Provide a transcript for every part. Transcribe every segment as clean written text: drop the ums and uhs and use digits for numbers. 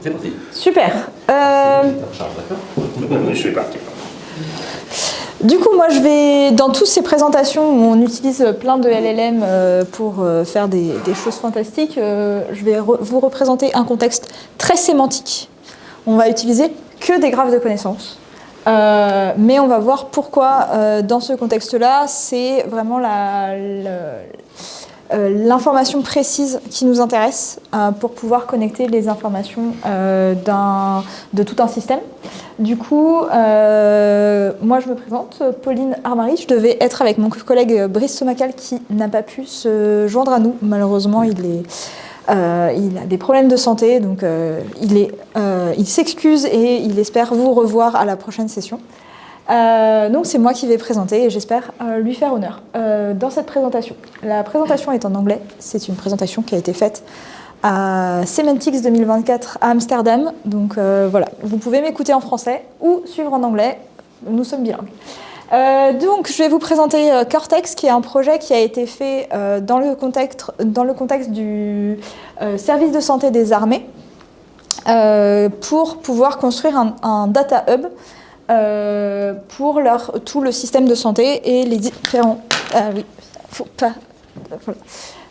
C'est parti. Super. Je suis parti. Du coup, moi, je vais, dans toutes ces présentations où on utilise plein de LLM pour faire des choses fantastiques, je vais vous représenter un contexte très sémantique. On va utiliser que des graphes de connaissances. Mais on va voir pourquoi, dans ce contexte-là, c'est vraiment l'information précise qui nous intéresse pour pouvoir connecter les informations de tout un système. Du coup, moi je me présente, Pauline Armary. Je devais être avec mon collègue Brice Somacal qui n'a pas pu se joindre à nous. Malheureusement, il a des problèmes de santé, donc il s'excuse et il espère vous revoir à la prochaine session. Donc c'est moi qui vais présenter et j'espère lui faire honneur dans cette présentation. La présentation est en anglais, c'est une présentation qui a été faite à Semantics 2024 à Amsterdam, donc voilà, vous pouvez m'écouter en français ou suivre en anglais, nous sommes bilingues. Donc je vais vous présenter Cortex, qui est un projet qui a été fait dans le contexte du service de santé des armées pour pouvoir construire un data hub pour tout le système de santé et les différents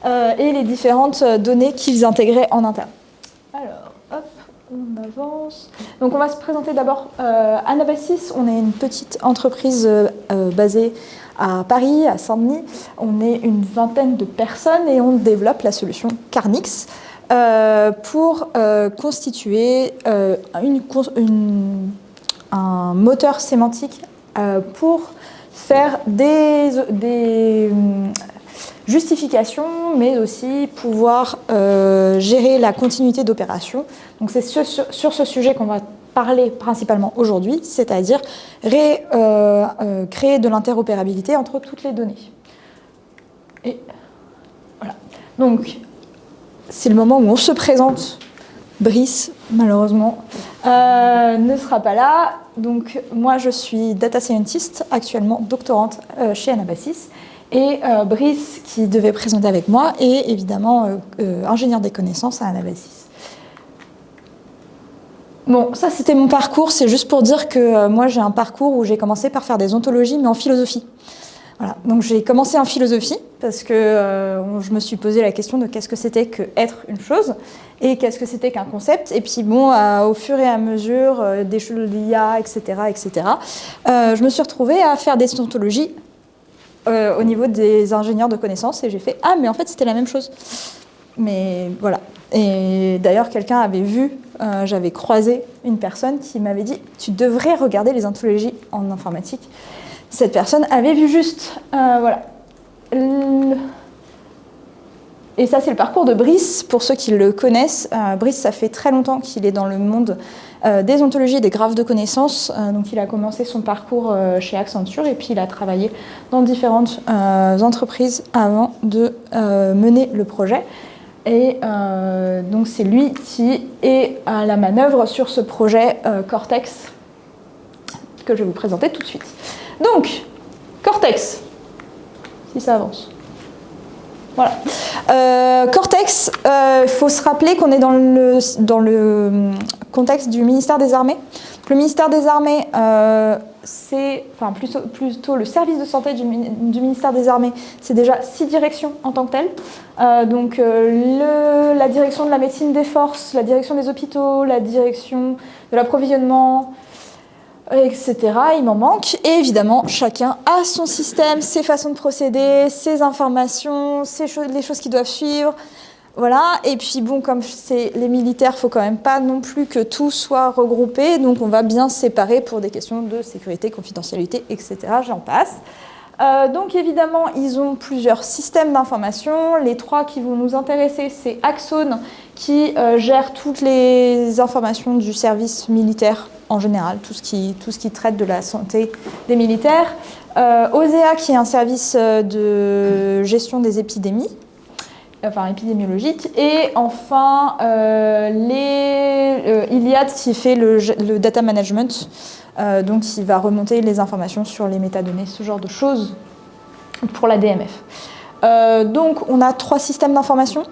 et les différentes données qu'ils intégraient en interne. Alors, hop, on avance. Donc on va se présenter d'abord Anabasis. On est une petite entreprise basée à Paris, à Saint-Denis. On est une vingtaine de personnes et on développe la solution Carnix pour constituer un moteur sémantique pour faire des justifications, mais aussi pouvoir gérer la continuité d'opération. Donc c'est sur ce sujet qu'on va parler principalement aujourd'hui, c'est-à-dire créer de l'interopérabilité entre toutes les données. Et voilà. Donc c'est le moment où on se présente. Brice, malheureusement, ne sera pas là. Donc, moi, je suis data scientist, actuellement doctorante chez Anabasis. Et Brice, qui devait présenter avec moi, est évidemment ingénieur des connaissances à Anabasis. Bon, ça, c'était mon parcours. C'est juste pour dire que moi, j'ai un parcours où j'ai commencé par faire des ontologies, mais en philosophie. Voilà. Donc j'ai commencé en philosophie parce que je me suis posé la question de qu'est-ce que c'était qu'être une chose et qu'est-ce que c'était qu'un concept. Et puis bon, au fur et à mesure des choses de l'IA, etc., je me suis retrouvée à faire des ontologies au niveau des ingénieurs de connaissances et j'ai fait « Ah, mais en fait, c'était la même chose ». Mais voilà. Et d'ailleurs, quelqu'un avait vu, j'avais croisé une personne qui m'avait dit « Tu devrais regarder les ontologies en informatique ». Cette personne avait vu juste. Voilà. Et ça, c'est le parcours de Brice, pour ceux qui le connaissent. Brice, ça fait très longtemps qu'il est dans le monde des ontologies et des graphes de connaissances. Donc, il a commencé son parcours chez Accenture et puis il a travaillé dans différentes entreprises avant de mener le projet. Et donc, c'est lui qui est à la manœuvre sur ce projet Cortex que je vais vous présenter tout de suite. Donc, Cortex, si ça avance. Voilà. Cortex, il faut se rappeler qu'on est dans le contexte du ministère des Armées. Le ministère des Armées, c'est plutôt le service de santé du ministère des Armées, c'est déjà 6 directions en tant que telles. Donc la direction de la médecine des forces, la direction des hôpitaux, la direction de l'approvisionnement, etc. Il m'en manque. Et évidemment, chacun a son système, ses façons de procéder, ses informations, les choses qu'ils doivent suivre. Voilà. Et puis bon, comme c'est les militaires, il ne faut quand même pas non plus que tout soit regroupé. Donc on va bien séparer pour des questions de sécurité, confidentialité, etc. J'en passe. Donc évidemment, ils ont plusieurs systèmes d'information. Les 3 qui vont nous intéresser, c'est Axone qui gère toutes les informations du service militaire en général, tout ce qui traite de la santé des militaires. OSEA qui est un service de gestion des épidémies, épidémiologiques. Et enfin, Iliad qui fait le data management, donc qui va remonter les informations sur les métadonnées, ce genre de choses pour la DMF. Donc on a 3 systèmes d'information.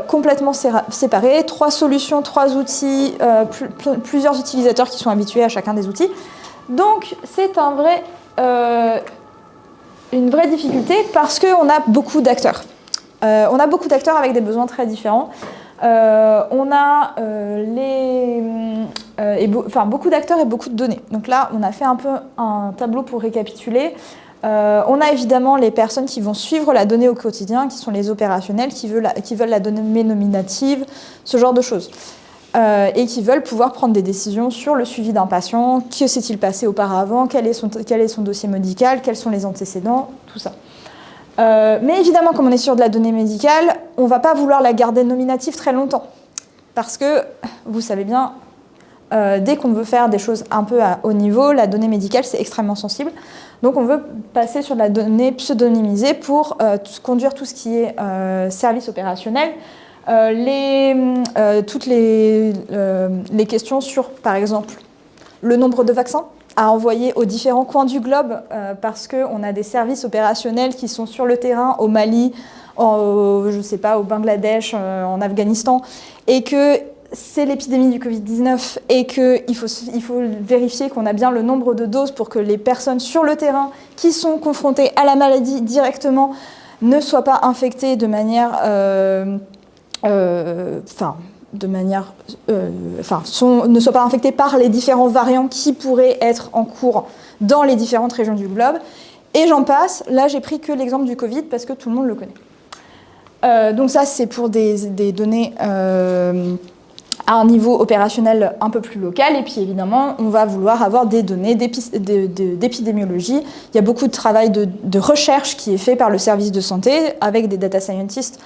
complètement séparés, 3 solutions, 3 outils, plusieurs utilisateurs qui sont habitués à chacun des outils. Donc c'est une vraie difficulté parce qu'on a beaucoup d'acteurs. On a beaucoup d'acteurs avec des besoins très différents. On a beaucoup d'acteurs et beaucoup de données. Donc là, on a fait un peu un tableau pour récapituler. On a évidemment les personnes qui vont suivre la donnée au quotidien, qui sont les opérationnels, qui veulent la donnée nominative, ce genre de choses. Et qui veulent pouvoir prendre des décisions sur le suivi d'un patient, que s'est-il passé auparavant, quel est son dossier médical, quels sont les antécédents, tout ça. Mais évidemment, comme on est sur de la donnée médicale, on ne va pas vouloir la garder nominative très longtemps. Parce que, vous savez bien, dès qu'on veut faire des choses un peu à haut niveau, la donnée médicale, c'est extrêmement sensible. Donc on veut passer sur de la donnée pseudonymisée pour conduire tout ce qui est service opérationnel. Toutes les questions sur, par exemple, le nombre de vaccins à envoyer aux différents coins du globe parce qu'on a des services opérationnels qui sont sur le terrain au Mali, je sais pas, au Bangladesh, en Afghanistan, et que c'est l'épidémie du Covid-19 et qu'il faut vérifier qu'on a bien le nombre de doses pour que les personnes sur le terrain qui sont confrontées à la maladie directement ne soient pas infectées de manière... ne soient pas infectés par les différents variants qui pourraient être en cours dans les différentes régions du globe. Et j'en passe. Là, j'ai pris que l'exemple du Covid parce que tout le monde le connaît. Donc ça, c'est pour des données à un niveau opérationnel un peu plus local. Et puis évidemment, on va vouloir avoir des données d'épidémiologie. Il y a beaucoup de travail de recherche qui est fait par le service de santé avec des data scientists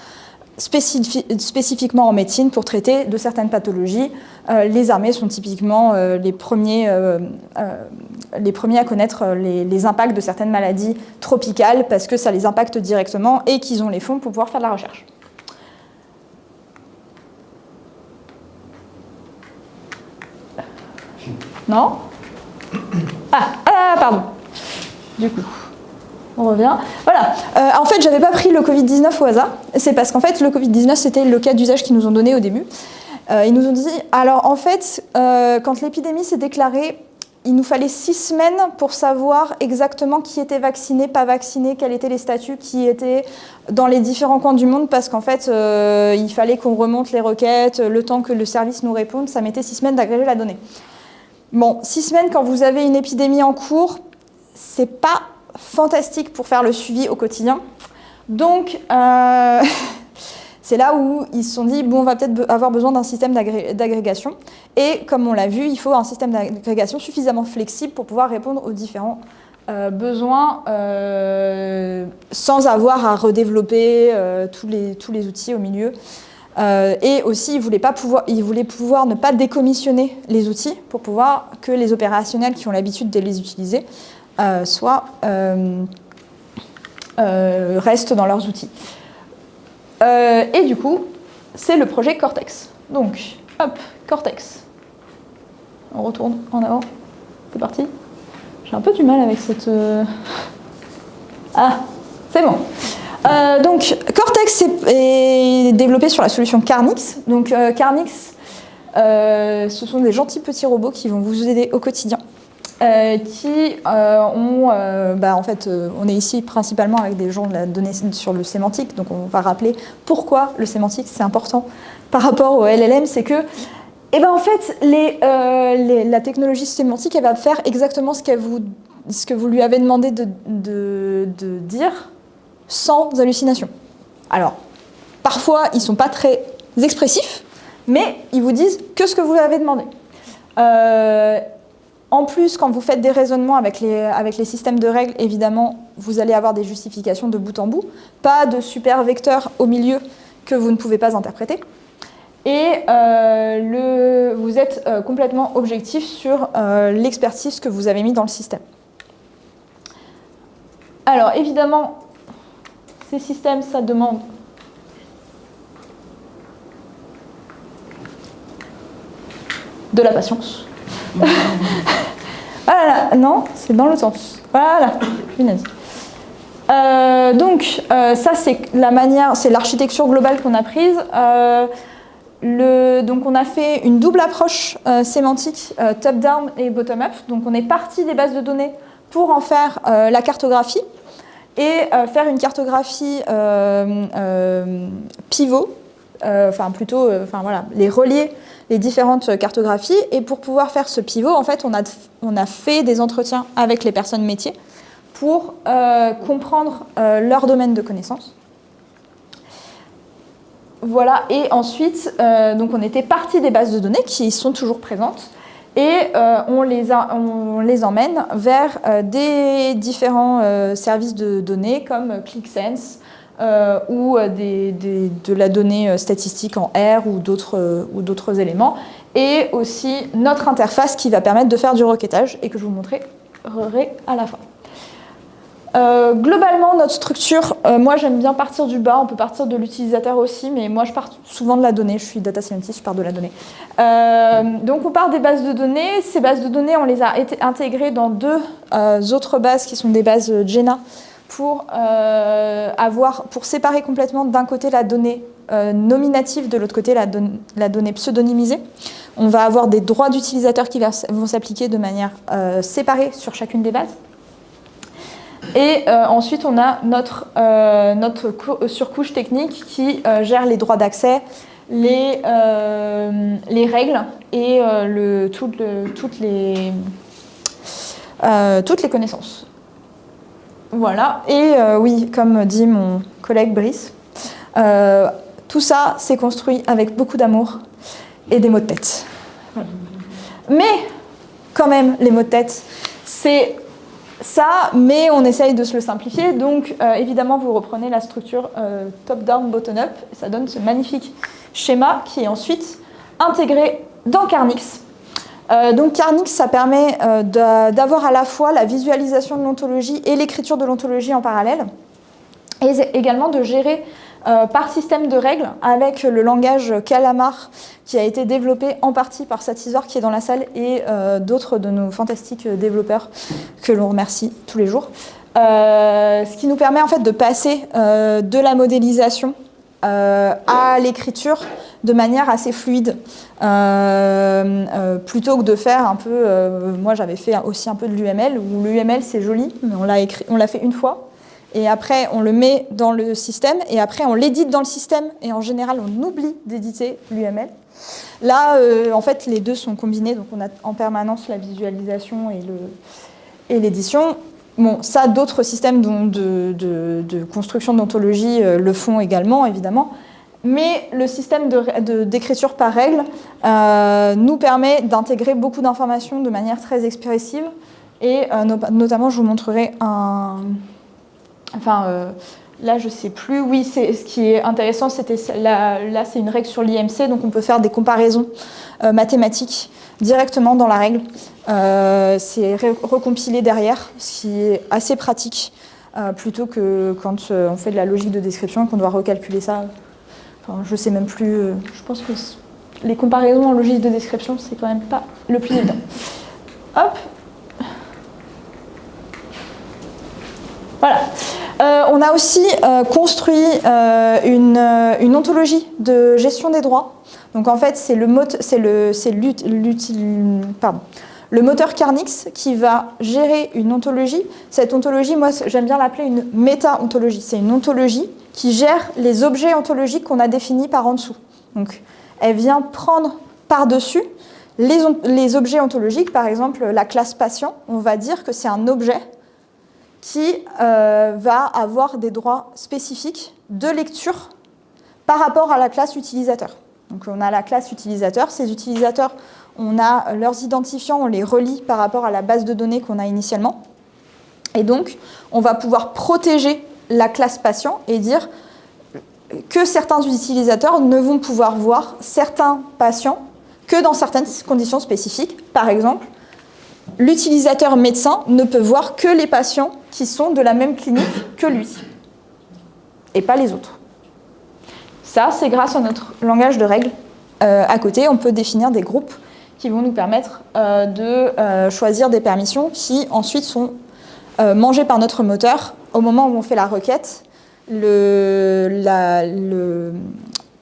spécifiquement en médecine pour traiter de certaines pathologies. Les armées sont typiquement les premiers à connaître les impacts de certaines maladies tropicales parce que ça les impacte directement et qu'ils ont les fonds pour pouvoir faire de la recherche. Non ? Pardon. Du coup... On revient. Voilà. En fait, j'avais pas pris le Covid-19 au hasard. C'est parce qu'en fait, le Covid-19, c'était le cas d'usage qu'ils nous ont donné au début. Ils nous ont dit, alors en fait, quand l'épidémie s'est déclarée, il nous fallait 6 semaines pour savoir exactement qui était vacciné, pas vacciné, quels étaient les statuts qui étaient dans les différents coins du monde, parce qu'en fait, il fallait qu'on remonte les requêtes, le temps que le service nous réponde, ça mettait 6 semaines d'agréger la donnée. Bon, 6 semaines quand vous avez une épidémie en cours, c'est pas fantastique pour faire le suivi au quotidien. Donc, c'est là où ils se sont dit, bon, on va peut-être avoir besoin d'un système d'agrégation. Et comme on l'a vu, il faut un système d'agrégation suffisamment flexible pour pouvoir répondre aux différents besoins sans avoir à redévelopper tous les outils au milieu. Et aussi, ils voulaient pouvoir ne pas décommissionner les outils pour pouvoir que les opérationnels qui ont l'habitude de les utiliser restent dans leurs outils. Et du coup, c'est le projet Cortex. Donc, hop, Cortex. On retourne en avant. C'est parti. J'ai un peu du mal avec cette... Ah, c'est bon. Donc, Cortex est développé sur la solution Carnix. Donc, Carnix, ce sont des gentils petits robots qui vont vous aider au quotidien. En fait, on est ici principalement avec des gens de la donnée sur le sémantique, donc on va rappeler pourquoi le sémantique c'est important par rapport au LLM, c'est que, en fait, la technologie sémantique, elle va faire exactement ce que vous lui avez demandé de dire sans hallucination. Alors, parfois, ils ne sont pas très expressifs, mais ils vous disent que ce que vous lui avez demandé. En plus, quand vous faites des raisonnements avec les systèmes de règles, évidemment, vous allez avoir des justifications de bout en bout, pas de super vecteur au milieu que vous ne pouvez pas interpréter. Et vous êtes complètement objectif sur l'expertise que vous avez mis dans le système. Alors, évidemment, ces systèmes, ça demande de la patience. Voilà, non, c'est dans l'autre sens. Voilà, punaise. Ça c'est la manière, c'est l'architecture globale qu'on a prise. Donc on a fait une double approche sémantique, top-down et bottom-up. Donc on est parti des bases de données pour en faire la cartographie et faire une cartographie pivot, les relier les différentes cartographies. Et pour pouvoir faire ce pivot, en fait, on a fait des entretiens avec les personnes métiers pour comprendre leur domaine de connaissances. Voilà, et ensuite, donc on était parti des bases de données qui sont toujours présentes et on les emmène vers des différents services de données comme ClickSense ou de la donnée statistique en R ou d'autres éléments, et aussi notre interface qui va permettre de faire du requêtage et que je vous montrerai à la fin. Globalement, notre structure, moi j'aime bien partir du bas, on peut partir de l'utilisateur aussi, mais moi je pars souvent de la donnée, je suis data scientist, je pars de la donnée. Donc on part des bases de données, ces bases de données on les a intégrées dans deux autres bases qui sont des bases GENA pour séparer complètement d'un côté la donnée nominative, de l'autre côté la donnée pseudonymisée. On va avoir des droits d'utilisateurs qui vont s'appliquer de manière séparée sur chacune des bases. Et ensuite, on a notre surcouche technique qui gère les droits d'accès, les règles et toutes les connaissances. Voilà. Et oui, comme dit mon collègue Brice, tout ça, c'est construit avec beaucoup d'amour et des mots de tête. Voilà. Mais quand même, les mots de tête, c'est ça, mais on essaye de se le simplifier. Donc, évidemment, vous reprenez la structure top-down, bottom-up. Ça donne ce magnifique schéma qui est ensuite intégré dans Carnix. Donc, Carnix, ça permet d'avoir à la fois la visualisation de l'ontologie et l'écriture de l'ontologie en parallèle. Et également de gérer par système de règles avec le langage Calamar qui a été développé en partie par Satisor qui est dans la salle et d'autres de nos fantastiques développeurs que l'on remercie tous les jours. Ce qui nous permet en fait de passer de la modélisation à l'écriture de manière assez fluide plutôt que de faire un peu moi j'avais fait aussi un peu de l'UML où l'UML c'est joli mais on l'a fait une fois. Et après, on le met dans le système, et après, on l'édite dans le système, et en général, on oublie d'éditer l'UML. Là, en fait, les deux sont combinés, donc on a en permanence la visualisation et l'édition. Bon, ça, d'autres systèmes de construction d'ontologie le font également, évidemment. Mais le système d'écriture par règle nous permet d'intégrer beaucoup d'informations de manière très expressive, et notamment, je vous montrerai là, je ne sais plus. Oui, ce qui est intéressant, là, c'est une règle sur l'IMC, donc on peut faire des comparaisons mathématiques directement dans la règle. C'est recompilé derrière, ce qui est assez pratique, plutôt que quand on fait de la logique de description et qu'on doit recalculer ça. Enfin, je ne sais même plus. Je pense que les comparaisons en logique de description, c'est quand même pas le plus évident. Hop. Voilà. On a aussi construit une ontologie de gestion des droits. Donc en fait, c'est le moteur Carnix qui va gérer une ontologie. Cette ontologie, moi j'aime bien l'appeler une méta-ontologie. C'est une ontologie qui gère les objets ontologiques qu'on a définis par en dessous. Donc elle vient prendre par-dessus les objets ontologiques. Par exemple, la classe patient, on va dire que c'est un objet qui va avoir des droits spécifiques de lecture par rapport à la classe utilisateur. Donc on a la classe utilisateur, ces utilisateurs, on a leurs identifiants, on les relie par rapport à la base de données qu'on a initialement. Et donc on va pouvoir protéger la classe patient et dire que certains utilisateurs ne vont pouvoir voir certains patients que dans certaines conditions spécifiques. Par exemple, l'utilisateur médecin ne peut voir que les patients qui sont de la même clinique que lui, et pas les autres. Ça, c'est grâce à notre langage de règles. À côté, on peut définir des groupes qui vont nous permettre de choisir des permissions qui ensuite sont mangé par notre moteur, au moment où on fait la requête,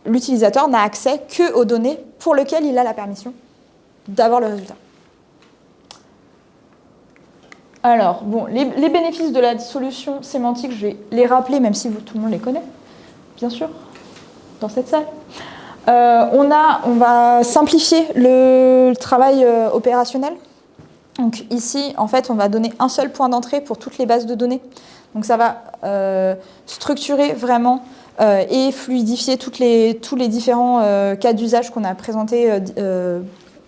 l'utilisateur n'a accès qu'aux données pour lesquelles il a la permission d'avoir le résultat. Alors, bon, les bénéfices de la solution sémantique, je vais les rappeler, même si tout le monde les connaît, bien sûr, dans cette salle. On va simplifier le travail opérationnel. Donc ici, en fait, on va donner un seul point d'entrée pour toutes les bases de données. Donc ça va structurer vraiment et fluidifier tous les différents cas d'usage qu'on a présentés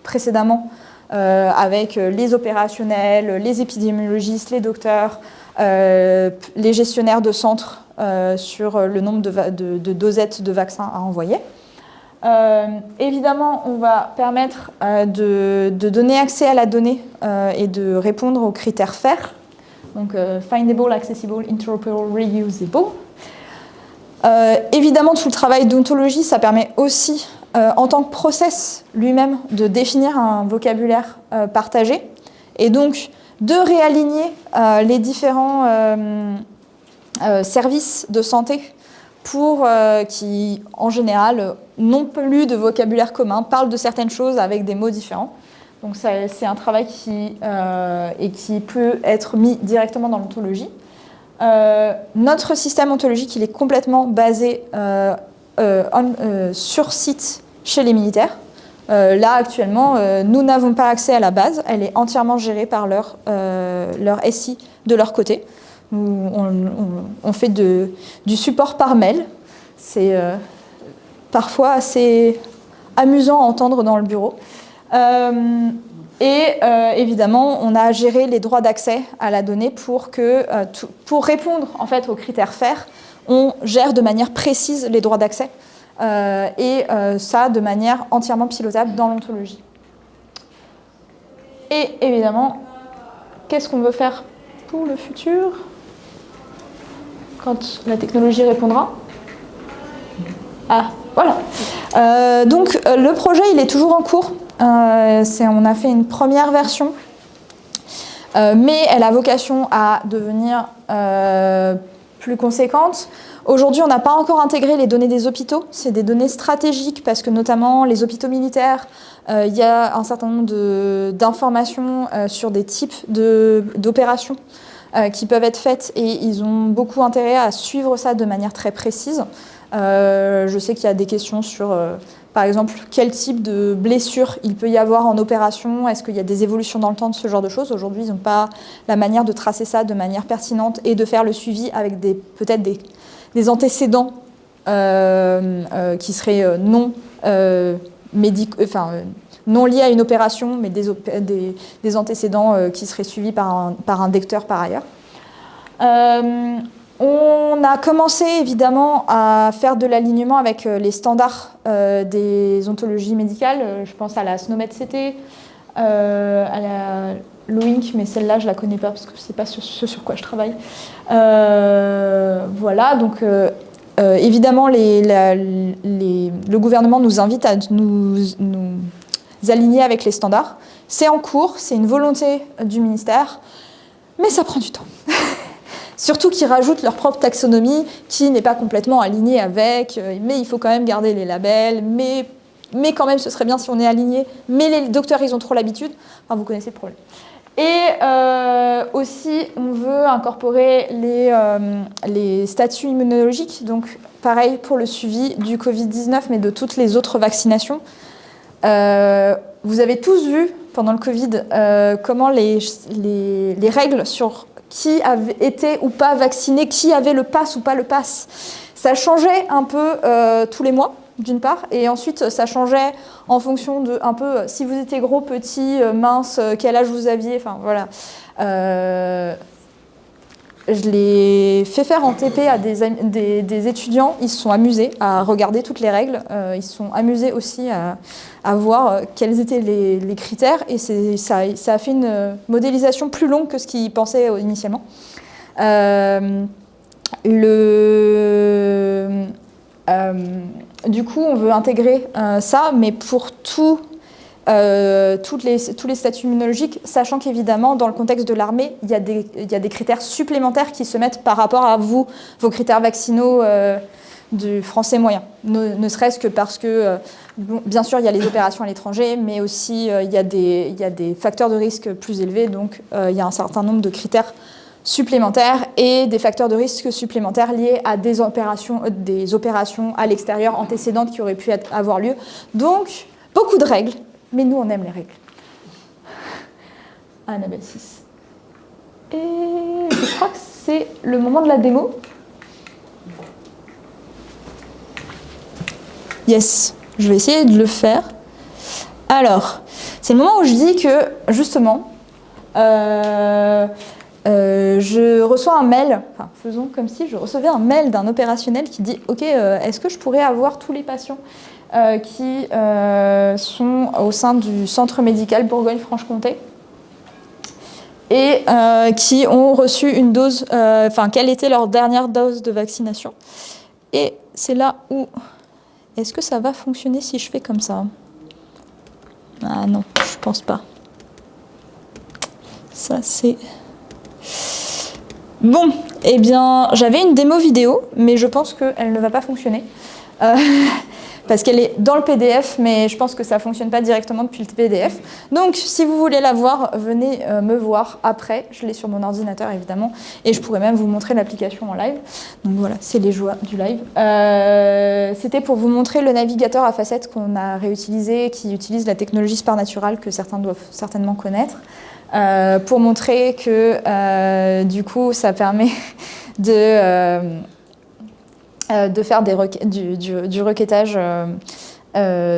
précédemment avec les opérationnels, les épidémiologistes, les docteurs, les gestionnaires de centres sur le nombre de dosettes de vaccins à envoyer. Évidemment, on va permettre de donner accès à la donnée et de répondre aux critères FAIR, donc Findable, Accessible, Interoperable, Reusable. Évidemment, tout le travail d'ontologie, ça permet aussi, en tant que process lui-même, de définir un vocabulaire partagé et donc de réaligner les différents services de santé pour qui, en général, n'ont plus de vocabulaire commun, parlent de certaines choses avec des mots différents. Donc c'est un travail qui peut être mis directement dans l'ontologie. Notre système ontologique, il est complètement basé sur site chez les militaires. Là, actuellement, nous n'avons pas accès à la base. Elle est entièrement gérée par leur SI de leur côté. On fait du support par mail. C'est parfois assez amusant à entendre dans le bureau. Évidemment, on a géré les droits d'accès à la donnée pour répondre en fait, aux critères FAIR, on gère de manière précise les droits d'accès ça de manière entièrement pilotable dans l'ontologie. Et évidemment, qu'est-ce qu'on veut faire pour le futur quand la technologie répondra? Ah, voilà. Donc le projet, il est toujours en cours. On a fait une première version, mais elle a vocation à devenir plus conséquente. Aujourd'hui, on n'a pas encore intégré les données des hôpitaux. C'est des données stratégiques parce que notamment les hôpitaux militaires, il y a un certain nombre d'informations sur des types d'opérations qui peuvent être faites et ils ont beaucoup intérêt à suivre ça de manière très précise. Je sais qu'il y a des questions sur, par exemple, quel type de blessure il peut y avoir en opération, est-ce qu'il y a des évolutions dans le temps de ce genre de choses. Aujourd'hui, ils n'ont pas la manière de tracer ça de manière pertinente et de faire le suivi avec peut-être des antécédents qui seraient non liés à une opération, mais des antécédents qui seraient suivis par un docteur par ailleurs. On a commencé évidemment à faire de l'alignement avec les standards des ontologies médicales. Je pense à la SNOMED-CT, à la LOINC, mais celle-là je ne la connais pas parce que ce n'est pas ce sur quoi je travaille. Voilà, donc évidemment le gouvernement nous invite à nous aligner avec les standards. C'est en cours, c'est une volonté du ministère, mais ça prend du temps. Surtout qu'ils rajoutent leur propre taxonomie qui n'est pas complètement alignée avec, mais il faut quand même garder les labels, mais quand même ce serait bien si on est aligné, mais les docteurs ils ont trop l'habitude, enfin vous connaissez le problème. Et aussi on veut incorporer les statuts immunologiques, donc pareil pour le suivi du Covid-19 mais de toutes les autres vaccinations. Vous avez tous vu pendant le Covid comment les règles sur qui avait été ou pas vacciné, qui avait le pass ou pas le pass. Ça changeait un peu tous les mois, d'une part, et ensuite ça changeait en fonction de un peu si vous étiez gros, petit, mince, quel âge vous aviez, enfin voilà. Je l'ai fait faire en TP à des étudiants, ils se sont amusés à regarder toutes les règles, ils se sont amusés aussi à voir quels étaient les critères et ça a fait une modélisation plus longue que ce qu'ils pensaient initialement. Du coup, on veut intégrer ça, mais pour tous tous les statuts immunologiques, sachant qu'évidemment, dans le contexte de l'armée, il y a des critères supplémentaires qui se mettent par rapport à vos critères vaccinaux du français moyen. Ne serait-ce que parce que, bien sûr, il y a les opérations à l'étranger, mais aussi il y a des facteurs de risque plus élevés, donc il y a un certain nombre de critères supplémentaires et des facteurs de risque supplémentaires liés à des opérations à l'extérieur antécédentes qui auraient pu avoir lieu. Donc, beaucoup de règles, mais nous, on aime les règles. Annabelle 6. Et je crois que c'est le moment de la démo. Yes, je vais essayer de le faire. Alors, c'est le moment où je dis que, justement, je reçois un mail, enfin, faisons comme si je recevais un mail d'un opérationnel qui dit « Ok, est-ce que je pourrais avoir tous les patients qui sont au sein du centre médical Bourgogne-Franche-Comté et qui ont reçu une dose, quelle était leur dernière dose de vaccination ?» Et c'est là où... Est-ce que ça va fonctionner si je fais comme ça? Ah non, je pense pas. Ça, c'est... Bon, eh bien, j'avais une démo vidéo, mais je pense qu'elle ne va pas fonctionner. Parce qu'elle est dans le PDF, mais je pense que ça ne fonctionne pas directement depuis le PDF. Donc, si vous voulez la voir, venez me voir après. Je l'ai sur mon ordinateur, évidemment. Et je pourrais même vous montrer l'application en live. Donc voilà, c'est les joies du live. C'était pour vous montrer le navigateur à facettes qu'on a réutilisé, qui utilise la technologie SPAR-Natural, que certains doivent certainement connaître. Pour montrer que, du coup, ça permet de faire du requêtage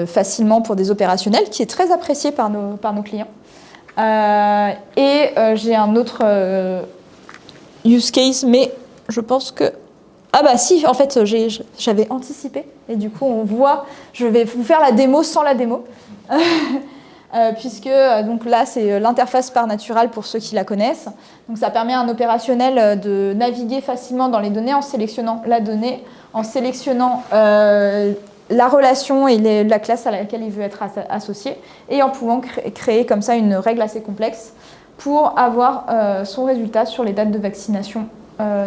facilement pour des opérationnels, qui est très apprécié par nos clients. J'ai un autre use case, mais je pense que... Ah bah si, en fait, j'avais anticipé, et du coup, on voit... Je vais vous faire la démo sans la démo. Puisque donc là, c'est l'interface SPAR-Natural pour ceux qui la connaissent. Donc ça permet à un opérationnel de naviguer facilement dans les données en sélectionnant la donnée, en sélectionnant la relation et la classe à laquelle il veut être associé, et en pouvant créer comme ça une règle assez complexe pour avoir son résultat sur les dates de vaccination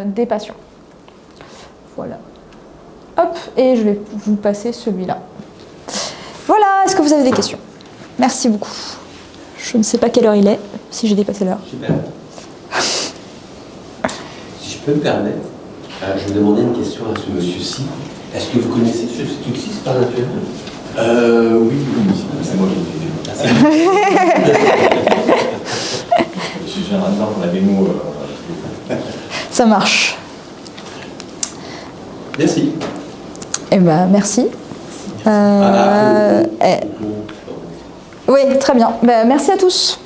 des patients. Voilà. Hop, et je vais vous passer celui-là. Voilà, est-ce que vous avez des questions ? Merci beaucoup. Je ne sais pas quelle heure il est, si j'ai dépassé l'heure. Super. Si je peux me permettre, je vais demander une question à ce monsieur-ci. Est-ce que vous connaissez ce outil SPAR-Natural ? Oui, c'est moi qui l'ai fait. Je viendrai dedans pour la démo. Ça marche. Merci. Eh ben, merci. Oui, très bien. Ben, merci à tous.